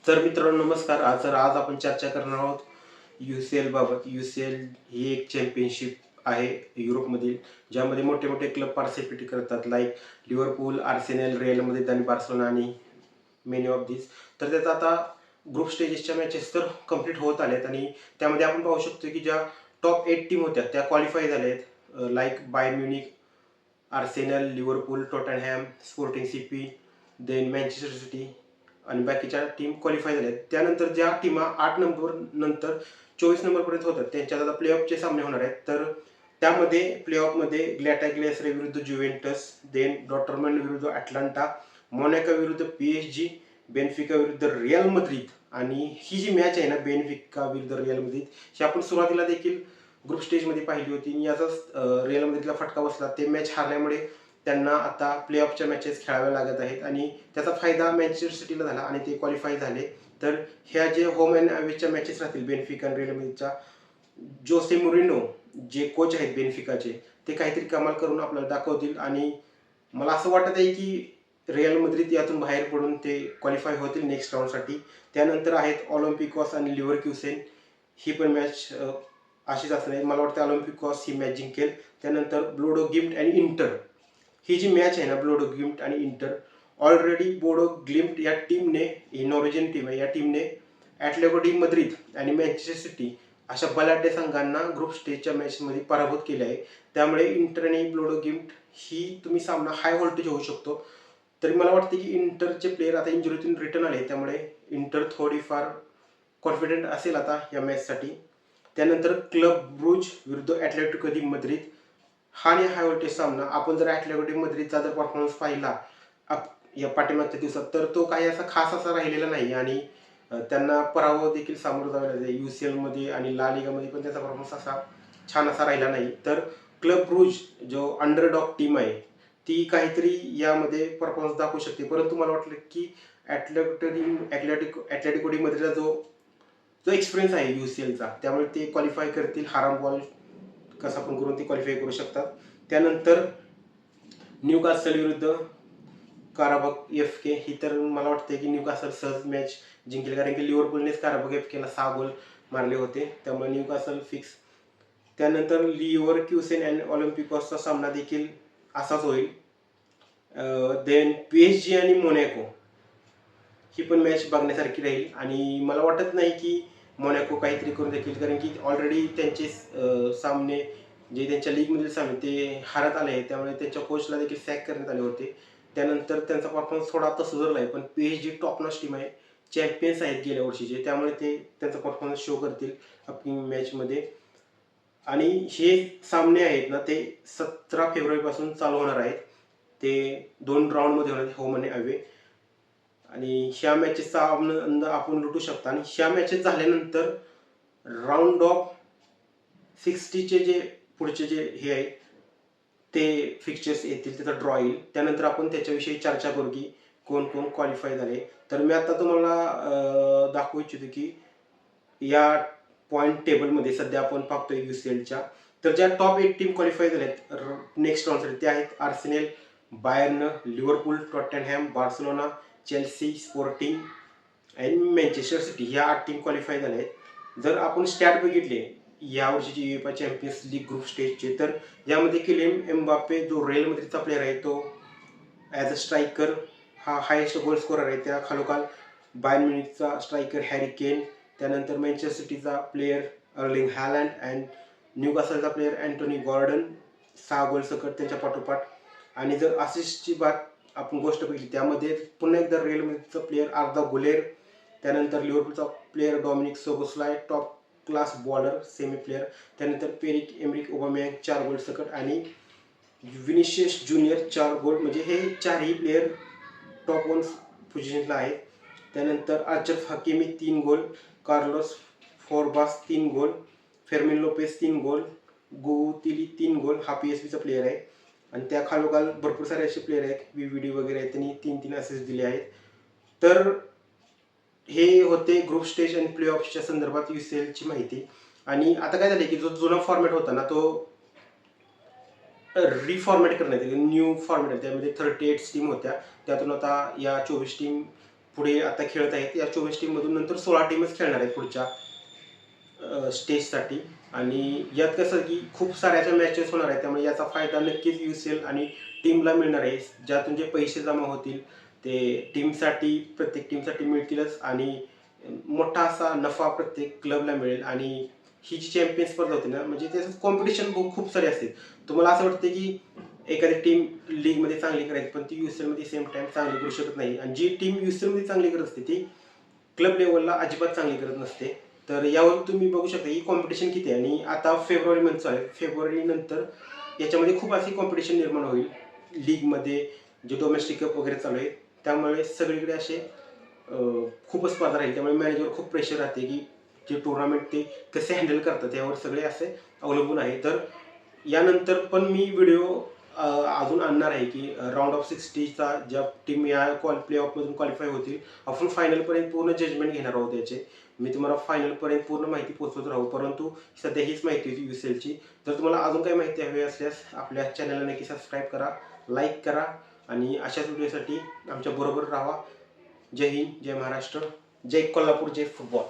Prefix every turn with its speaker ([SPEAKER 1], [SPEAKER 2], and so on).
[SPEAKER 1] तर मित्रांनो नमस्कार. आज आपण चर्चा करणार आहोत UCL बाबत. UCL ही एक चॅम्पियनशिप आहे युरोपमधील, ज्यामध्ये मोठे मोठे क्लब पार्टिसिपेट करतात, like Liverpool, Arsenal, real Madrid आणि बार्सिलोना आणि मेनी ऑफ दिस. तर त्याचा आता ग्रुप स्टेजेसच्या मॅचेस तर कंप्लीट होत आल्यात आणि त्यामध्ये आपण पाहू शकतो की ज्या टॉप 8 टीम होत्या त्या क्वालिफाय झाल्या आहेत, like Bayern Munich, Arsenal, Liverpool, Tottenham, Sporting CP, then Manchester City आणि बाकीच्या टीम क्वालिफाय झाल्या. त्यानंतर ज्या टीमा 8 नंबर नंतर 24 नंबरपर्यंत होतात त्यांच्यात आता प्लेऑफचे सामने होणार आहेत. तर त्यामध्ये प्लेऑफमध्ये ग्लॅटाग्लियासरे विरुद्ध जुवेंटस, देन डॉर्टमंड विरुद्ध अटलांटा, मोनॅको विरुद्ध PSG, बेनफिका विरुद्ध रिअल माद्रिद. आणि ही जी मॅच आहे ना, बेनफिका विरुद्ध रिअल माद्रिद, ही आपण सुरुवातीला देखील ग्रुप स्टेजमध्ये पाहिली होती आणि याचाच रिअल माद्रिदला फटका बसला. ते मॅच हारल्यामुळे त्यांना आता प्लेऑफच्या मॅचेस खेळाव्या लागत आहेत आणि त्याचा फायदा मँचेस्टर सिटीला झाला आणि ते क्वालिफाय झाले. तर ह्या जे होम अँड अवेच्या मॅचेस राहतील बेनफिका आणि रिअल माद्रिदच्या, जोसे मुरिनो जे कोच आहेत बेनफिकाचे, ते काहीतरी कमाल करून आपल्याला दाखवतील आणि मला असं वाटत आहे की रिअल माद्रिद यातून बाहेर पडून ते क्वालिफाय होतील नेक्स्ट राऊंडसाठी. त्यानंतर आहेत ऑलिम्पिकॉस आणि लिव्हरक्युसेन. ही पण मॅच अशीच असणार आहे. मला वाटतं ऑलिम्पिकॉस ही मॅच जिंकेल. त्यानंतर ब्लोडो गिम्ट आणि इंटर, ही जी मॅच आहे ना, ब्लोडो ग्लिम्ट आणि इंटर, ऑलरेडी बोडो ग्लिम्ट या टीमने, ही नॉर्वेजियन टीम आहे, या टीमने ॲटलेटिको डी मद्रिद आणि मँचेस्टर सिटी अशा बलाढ्य संघांना ग्रुप स्टेजच्या मॅचमध्ये पराभूत केले आहे. त्यामुळे इंटर आणि ब्लोडो गिम्ट ही तुम्ही सामना हाय व्होल्टेज होऊ शकतो. तरी मला वाटते की इंटरचे प्लेयर आता इंजुरीतून रिटर्न आले, त्यामुळे इंटर थोडीफार कॉन्फिडंट असेल आता या मॅचसाठी. त्यानंतर क्लब ब्रुज विरुद्ध ॲटलेटिको दी मद्रिद, हा आणि हाय व्होल्टेज सामना. आपण जर ॲटलेटिको डी मद्रिदचा जर परफॉर्मन्स पाहिला या पाठीमागच्या दिवसात, तर तो काही असा खास असा राहिलेला नाही आणि त्यांना पराभव देखील सामोरं जावे लागले. UCL मध्ये आणि ला लिगामध्ये पण त्याचा परफॉर्मन्स असा छान असा राहिला नाही. तर क्लब ब्रुज जो अंडरडॉग टीम आहे, ती काहीतरी यामध्ये परफॉर्मन्स दाखवू शकते. परंतु मला वाटलं की ॲटलेटिको डी मद्रिदचा जो जो एक्सपिरियन्स आहे UCLचा, त्यामुळे ते क्वालिफाय करतील. हाराम बॉल कसा पण करून ते क्वालिफाय करू शकतात. त्यानंतर न्यूकासल विरुद्ध काराबाग FK, ही तर मला वाटतं की न्यूकासल सहज मॅच जिंकेल, कारण की लिव्हरपूलनेच काराबाग FKला 6 गोल मारले होते, त्यामुळे न्यूकासल फिक्स. त्यानंतर लिव्हरक्युसेन आणि ऑलिम्पिकॉसचा सामना देखील असाच होईल. देन PSG आणि मोनॅको, ही पण मॅच बघण्यासारखी राहील आणि मला वाटत नाही की मोनॅको काहीतरी करून देखील, कारण की ऑलरेडी त्यांचे सामने जे त्यांच्या लीगमधील सामने ते हारत आले आहेत, त्यामुळे त्यांच्या कोचला देखील सॅक करण्यात आले होते. त्यानंतर त्यांचा परफॉर्मन्स थोडा आता सुधारला आहे, पण PSG टॉप नॉच टीम आहे, चॅम्पियन्स आहेत गेल्या वर्षीचे, त्यामुळे ते त्यांचा परफॉर्मन्स शो करतील अपकमिंग मॅचमध्ये. आणि हे सामने आहेत ना, ते 17 फेब्रुवारीपासून चालू होणार आहेत. ते 2 राऊंडमध्ये होणार आहेत, होम आणि अवे. आणि ह्या मॅचेसचा आनंद आपण लुटू शकता आणि ह्या मॅचेस झाल्यानंतर राऊंड ऑफ 60चे जे पुढचे जे हे आहे ते फिक्चर्स येतील, त्याचा ड्रॉ येईल. त्यानंतर आपण त्याच्याविषयी चर्चा करू की कोण कोण क्वालिफाय झाले. तर मी आता तुम्हाला दाखवू इच्छितो की या पॉईंट टेबलमध्ये सध्या आपण पाहतोय UCLच्या, तर ज्या टॉप 8 टीम क्वालिफाय झाल्यात नेक्स्ट राऊंडसाठी, त्या आहेत Arsenal, Bayern, Liverpool, Tottenham, Barcelona, Chelsea, Sporting आणि मँचेस्टर सिटी. ह्या 8 टीम क्वालिफाय झाल्या आहेत. जर आपण स्टॅट बघितले या वर्षीची UEFA चॅम्पियन्स लीग ग्रुप स्टेजचे, तर यामध्ये किलियन एम्बाप्पे जो रिअल माद्रिदचा प्लेअर आहे, तो ॲज अ स्ट्रायकर हा हायेस्ट गोल स्कोरर आहे. त्या खालोखाल बायर्न म्युनिकचा स्ट्रायकर हॅरी केन, त्यानंतर मँचेस्टर सिटीचा प्लेयर अर्लिंग हॅलंड अँड न्यूकासलचा प्लेयर अँटोनी गॉर्डन 6 गोल सकट त्यांच्या पाठोपाठ. आणि जर असिस्टची आपण गोष्ट बघितली, त्यामध्ये पुन्हा एकदा रिअल माद्रिदचा प्लेयर आर्दा गुलेर, त्यानंतर लिव्हरपूलचा player Dominik Szoboszlai, top class baller semi player, त्यानंतर पेरिक एमरिक ओबामेयांग 4 गोल सकट आणि विनिशियस ज्युनियर 4 गोल. म्हणजे हे चारही प्लेयर टॉप 1 पोझिशनला आहेत. त्यानंतर अचरफ हकीमी 3 गोल, कार्लोस फोरबास 3 गोल, फेर्मिन लोपेस 3 गोल, गुतिली 3 गोल, हा PSVचा प्लेयर आहे. आणि त्या खालोखाल भरपूर सारे असे प्लेयर आहेत, VVD वगैरे आहेत, त्यांनी 3-3 असिस्ट दिले आहेत. तर हे होते ग्रुप स्टेज आणि प्ले ऑफच्या संदर्भात UCLची माहिती. आणि आता काय झालं की जो जुना फॉर्मॅट होता ना, तो रिफॉर्मॅट करण्यात येईल, न्यू फॉर्मॅट. त्यामध्ये 38 टीम होत्या, त्यातून आता या 24 टीम पुढे आता खेळत आहेत. या 24 टीममधून नंतर 16 टीमच खेळणार आहेत पुढच्या स्टेजसाठी. आणि यात कसं की खूप साऱ्याच्या मॅचेस होणार आहेत, त्यामुळे याचा फायदा नक्कीच UCL आणि टीमला मिळणार आहे. ज्यातून जे पैसे जमा होतील ते प्रत्येक टीमसाठी मिळतीलच आणि मोठा असा नफा प्रत्येक क्लबला मिळेल. आणि ही जी चॅम्पियन स्पर्धा होती ना, म्हणजे त्याचं कॉम्पिटिशन खूप सारे असते. तुम्हाला असं वाटतं की एखादी टीम लीगमध्ये चांगली करायची, पण ती UCL मध्ये सेम टाइम चांगली करू शकत नाही. आणि जी टीम UCL मध्ये चांगली करत असते ती क्लब लेवलला अजिबात चांगली करत नसते. तर यावर तुम्ही बघू शकता की कॉम्पिटिशन किती आहे. आणि आता फेब्रुवारी मंथ चालू आहे. फेब्रुवारी नंतर याच्यामध्ये खूप अशी कॉम्पिटिशन निर्माण होईल लीगमध्ये, जे डोमेस्टिक कप वगैरे चालू आहे. त्यामुळे सगळीकडे असे खूपच स्पर्धा राहील. त्यामुळे मॅनेजर खूप प्रेशर राहते की जे टुर्नामेंट ते कसे हँडल करतात यावर सगळे असे अवलंबून आहे. तर यानंतर पण मी व्हिडिओ अजून आणणार आहे की राऊंड ऑफ 60चा ज्या टीम या प्ले ऑफमधून क्वालिफाय होतील, आपण फायनलपर्यंत पूर्ण जजमेंट घेणार आहोत याचे. मी तुम्हाला फायनलपर्यंत पूर्ण माहिती पोहोचवत राहू. परंतु सध्या हीच माहिती होती UCLची. जर तुम्हाला अजून काही माहिती हवी असल्यास आपल्या चॅनलला नक्की सबस्क्राईब करा, लाईक करा आणि अशाच व्हिडिओसाठी आमच्या बरोबर राहा. जय हिंद, जय महाराष्ट्र, जय कोल्हापूर, जय फुटबॉल.